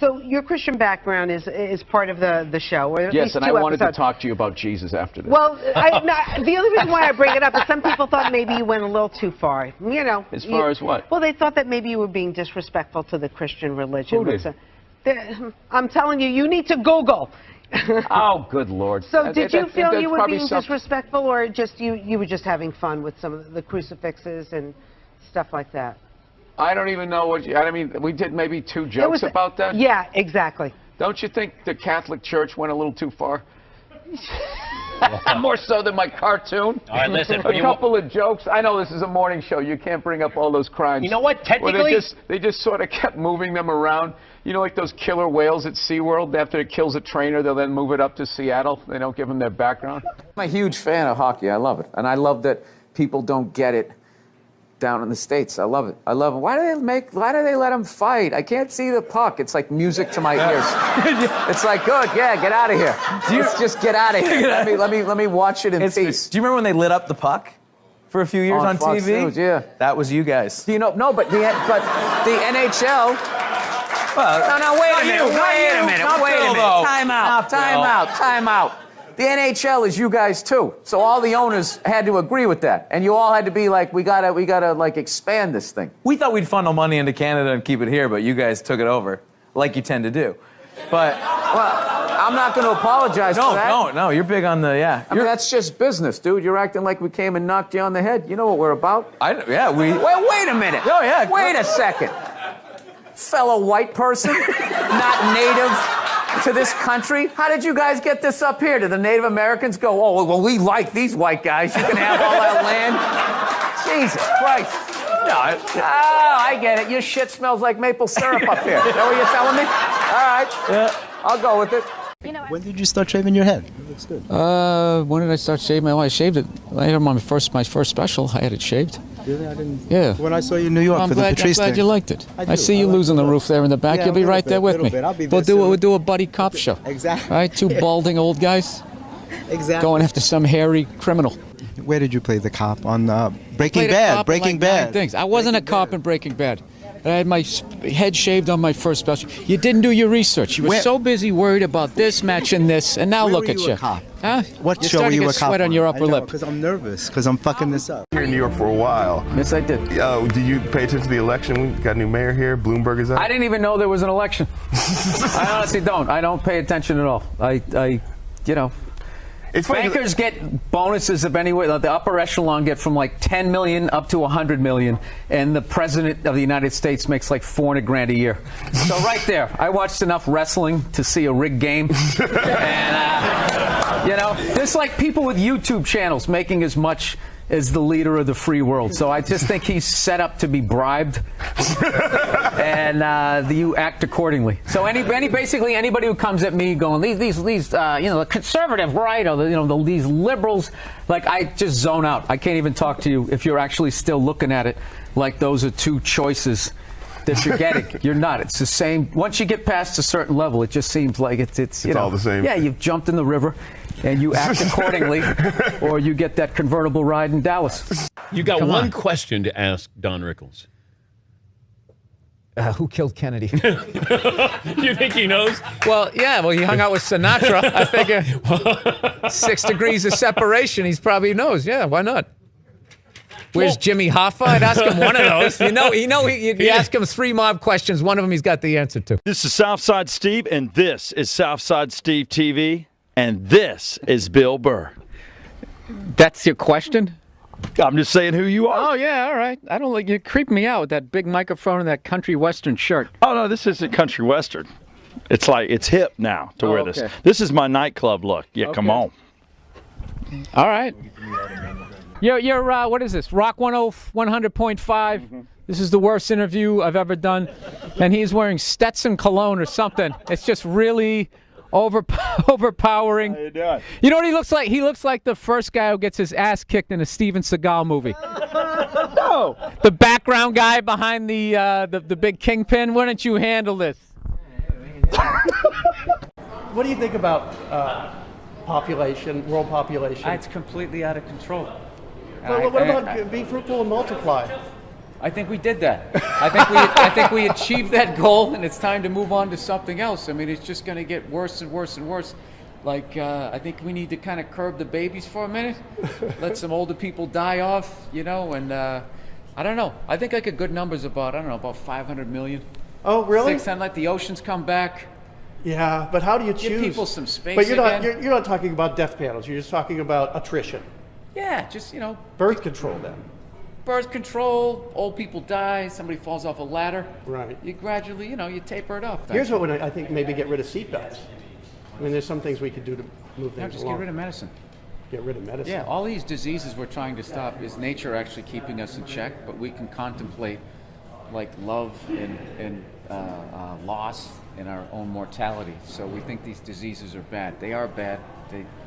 So your Christian background is part of the show, or at yes, least and two I wanted episodes. to talk to you about Jesus after this. Well, the only reason why I bring it up is some people thought maybe you went a little too far. You know. As far as what? Well, they thought that maybe you were being disrespectful to the Christian religion. Who did? I'm telling you, you need to Google. Oh, good Lord. So did you feel you were probably being disrespectful, or just you were just having fun with some of the crucifixes and stuff like that? I don't even know what I mean, we did maybe 2 jokes about that. Yeah, exactly. Don't you think the Catholic Church went a little too far? More so than my cartoon. All right, listen. A couple of jokes. I know this is a morning show. You can't bring up all those crimes. You know what? Technically, they just sort of kept moving them around. You know, like those killer whales at SeaWorld. After it kills a trainer, they'll then move it up to Seattle. They don't give them their background. I'm a huge fan of hockey. I love it, and I love that people don't get it down in the States. I love it. I love it. Why do they let them fight? I can't see the puck. It's like music to my ears. It's like, good, yeah, get out of here. Let's just get out of here. Let me watch it in peace. Do you remember when they lit up the puck for a few years on Fox TV? News, yeah. That was you guys. Do you know? No, but the NHL. Well, No, wait a minute. Time out. The NHL is you guys too. So all the owners had to agree with that. And you all had to be like, we gotta like expand this thing. We thought we'd funnel money into Canada and keep it here, but you guys took it over, like you tend to do. But well, I'm not going to apologize for that. No, you're big on the, I mean, that's just business, dude. You're acting like we came and knocked you on the head. You know what we're about. Wait a minute. Oh, yeah. Wait a second. Fellow white person, not native to this country. How did you guys get this up here? Did the Native Americans go, oh, well, we like these white guys. You can have all that land. Jesus Christ. No, I get it. Your shit smells like maple syrup up here. Is that what you're telling me? All right. Yeah. I'll go with it. When did you start shaving your head? It looks good. When did I start shaving? I shaved it. I had my first special. I had it shaved. Really? I didn't. Yeah. When I saw you in New York for the Patrice I'm glad thing. you liked it. I see you losing the roof there in the back. Yeah, You'll be right there with me. I'll be there We'll do a buddy cop show. Exactly. All right, 2 balding old guys. Exactly. Going after some hairy criminal. Where did you play the cop on Breaking Bad? Breaking Bad. Things. I wasn't a cop in Breaking Bad. I had my head shaved on my first special. You didn't do your research. You were so busy worried about this matching this, and now look at you. A cop? Huh? What You're show were you a cop? sweat on your upper lip. Because I'm nervous. Because I'm fucking this up. Here in New York for a while. Yes, I did. Do you pay attention to the election? We got a new mayor here. Bloomberg is up. I didn't even know there was an election. I honestly don't. I don't pay attention at all. It's funny. Bankers get bonuses of anywhere. The upper echelon get from like 10 million up to 100 million, and the president of the United States makes like 400 grand a year. So right there, I watched enough wrestling to see a rigged game, and there's like people with YouTube channels making as much as the leader of the free world. So I just think he's set up to be bribed, and you act accordingly. So basically anybody who comes at me going these the conservative right or these liberals, like, I just zone out. I can't even talk to you if you're actually still looking at it like those are 2 choices that you're getting. You're not. It's the same. Once you get past a certain level, it just seems like it's all the same. Yeah, you've jumped in the river, and you act accordingly, or you get that convertible ride in Dallas. You got one question to ask Don Rickles. Who killed Kennedy? You think he knows? Well, yeah. Well, he hung out with Sinatra. I figure 6 degrees of separation. He probably knows. Yeah, why not? Where's Jimmy Hoffa? I'd ask him one of those. You ask him 3 mob questions. One of them he's got the answer to. This is Southside Steve, and this is Southside Steve TV, and this is Bill Burr. That's your question? I'm just saying who you are. Oh, yeah, all right. I don't like you creep me out with that big microphone and that country western shirt. Oh, no, this isn't country western. It's like, it's hip now to wear this. This is my nightclub look. Yeah, come on. All right. You're what is this? Rock 100.5. Mm-hmm. This is the worst interview I've ever done. And he's wearing Stetson cologne or something. It's just really overpowering. How you doing? You know what he looks like? He looks like the first guy who gets his ass kicked in a Steven Seagal movie. No. The background guy behind the big kingpin. Why don't you handle this? What do you think about population, world population? It's completely out of control. Well, what about be fruitful and multiply? I think we did that. I think we achieved that goal, and it's time to move on to something else. I mean, it's just going to get worse and worse and worse. Like, I think we need to kind of curb the babies for a minute, let some older people die off, you know, and I don't know. I think like a good number's about, I don't know, about 500 million. Oh, really? 600, let the oceans come back. Yeah, but how do you choose? Give people some space But you're again. you're not talking about death panels. You're just talking about attrition. Yeah, just, you know. Birth control then. Birth control, old people die, somebody falls off a ladder. Right. You gradually, you know, you taper it off. Here's what I think maybe get rid of seatbelts. I mean, there's some things we could do to move things No, just along. get rid of medicine. Get rid of medicine. Yeah, all these diseases we're trying to stop is nature actually keeping us in check, but we can contemplate like love and loss and our own mortality. So we think these diseases are bad. They are bad,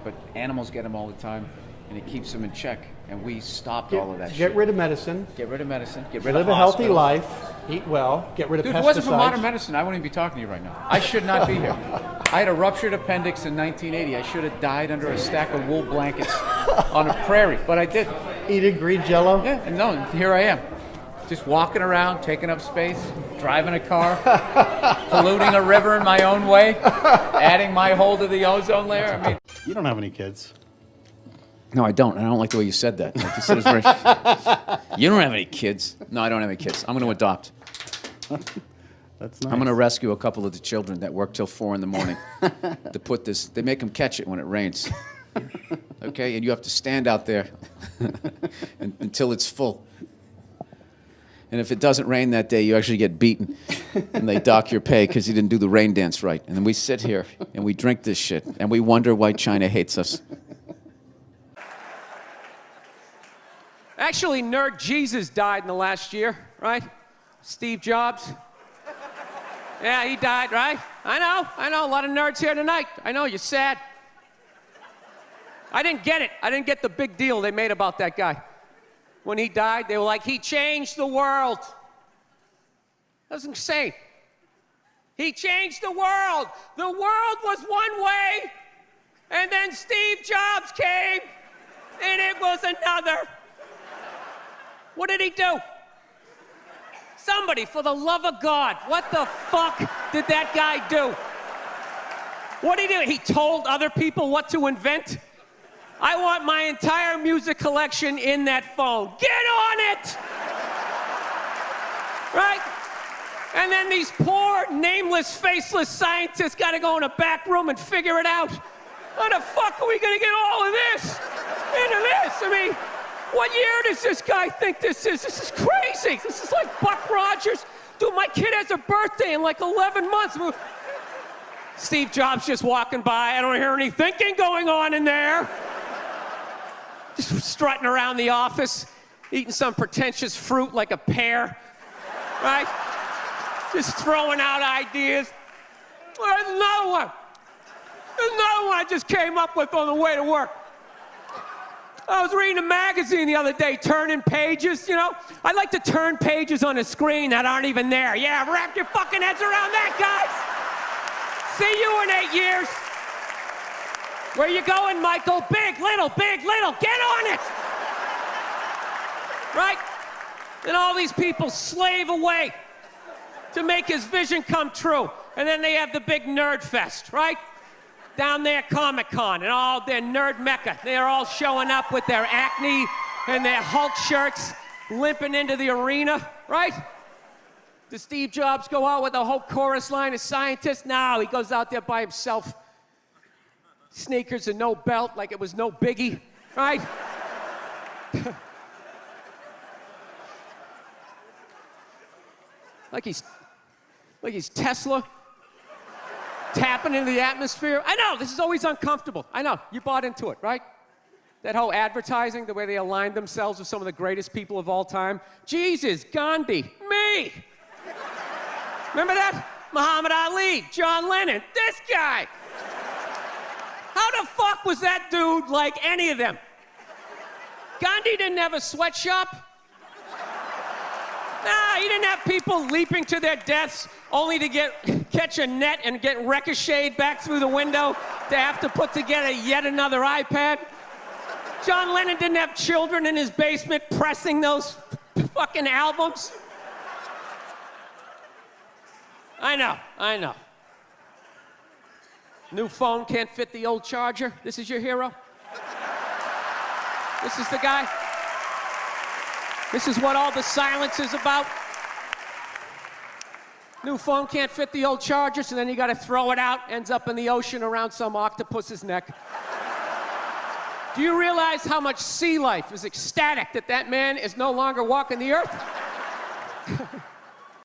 but animals get them all the time, and it keeps them in check. And we stopped all of that shit. Get rid of medicine. Get rid of medicine. Get rid Live of a healthy hospitals. life. Eat well. Get rid of Dude, pesticides. if it wasn't for modern medicine, I wouldn't even be talking to you right now. I should not be here. I had a ruptured appendix in 1980. I should have died under a stack of wool blankets on a prairie, but I didn't. Eating green Jello. Yeah, and no, here I am. Just walking around, taking up space, driving a car, polluting a river in my own way, adding my hole to the ozone layer. I mean, You don't have any kids. no, I don't. I don't like the way you said that. Like you said, it's very. You don't have any kids. No, I don't have any kids. I'm going to adopt. That's nice. I'm going to rescue a couple of the children that work till 4 in the morning to put this. They make them catch it when it rains. Okay, and you have to stand out there until it's full. And if it doesn't rain that day, you actually get beaten, and they dock your pay because you didn't do the rain dance right. And then we sit here and we drink this shit, and we wonder why China hates us. Actually, Nerd Jesus died in the last year, right? Steve Jobs. Yeah, he died, right? I know. A lot of nerds here tonight. I know, you're sad. I didn't get it. I didn't get the big deal they made about that guy. When he died, they were like, he changed the world. That was insane. He changed the world. The world was one way, and then Steve Jobs came, and it was another. What did he do? Somebody, for the love of God, what the fuck did that guy do? What did he do? He told other people what to invent? I want my entire music collection in that phone. Get on it! Right? And then these poor, nameless, faceless scientists got to go in a back room and figure it out. How the fuck are we going to get all of this into this? I mean, what year does this guy think this is? This is crazy. This is like Buck Rogers. Dude, my kid has a birthday in like 11 months. Steve Jobs just walking by. I don't hear any thinking going on in there. Just strutting around the office, eating some pretentious fruit like a pear, right? Just throwing out ideas. Well, there's another one. There's another one I just came up with on the way to work. I was reading a magazine the other day, turning pages, you know? I like to turn pages on a screen that aren't even there. Yeah, wrap your fucking heads around that, guys. See you in 8 years. Where you going, Michael? Big, little, get on it! Right? And all these people slave away to make his vision come true. And then they have the big nerd fest, right? Down there, Comic-Con, and all their nerd mecca. They're all showing up with their Acne and their Hulk shirts, limping into the arena, right? Does Steve Jobs go out with a whole chorus line of scientists? No, he goes out there by himself. Sneakers and no belt, like it was no biggie, right? like he's Tesla, tapping into the atmosphere. I know, this is always uncomfortable. I know, you bought into it, right? That whole advertising, the way they aligned themselves with some of the greatest people of all time. Jesus, Gandhi, me. Remember that? Muhammad Ali, John Lennon, this guy. How the fuck was that dude like any of them? Gandhi didn't have a sweatshop. Nah, he didn't have people leaping to their deaths only to catch a net and get ricocheted back through the window to have to put together yet another iPad. John Lennon didn't have children in his basement pressing those fucking albums. I know. New phone can't fit the old charger. This is your hero? This is the guy? This is what all the silence is about? New phone can't fit the old charger, so then you gotta throw it out, ends up in the ocean around some octopus's neck. Do you realize how much sea life is ecstatic that that man is no longer walking the earth?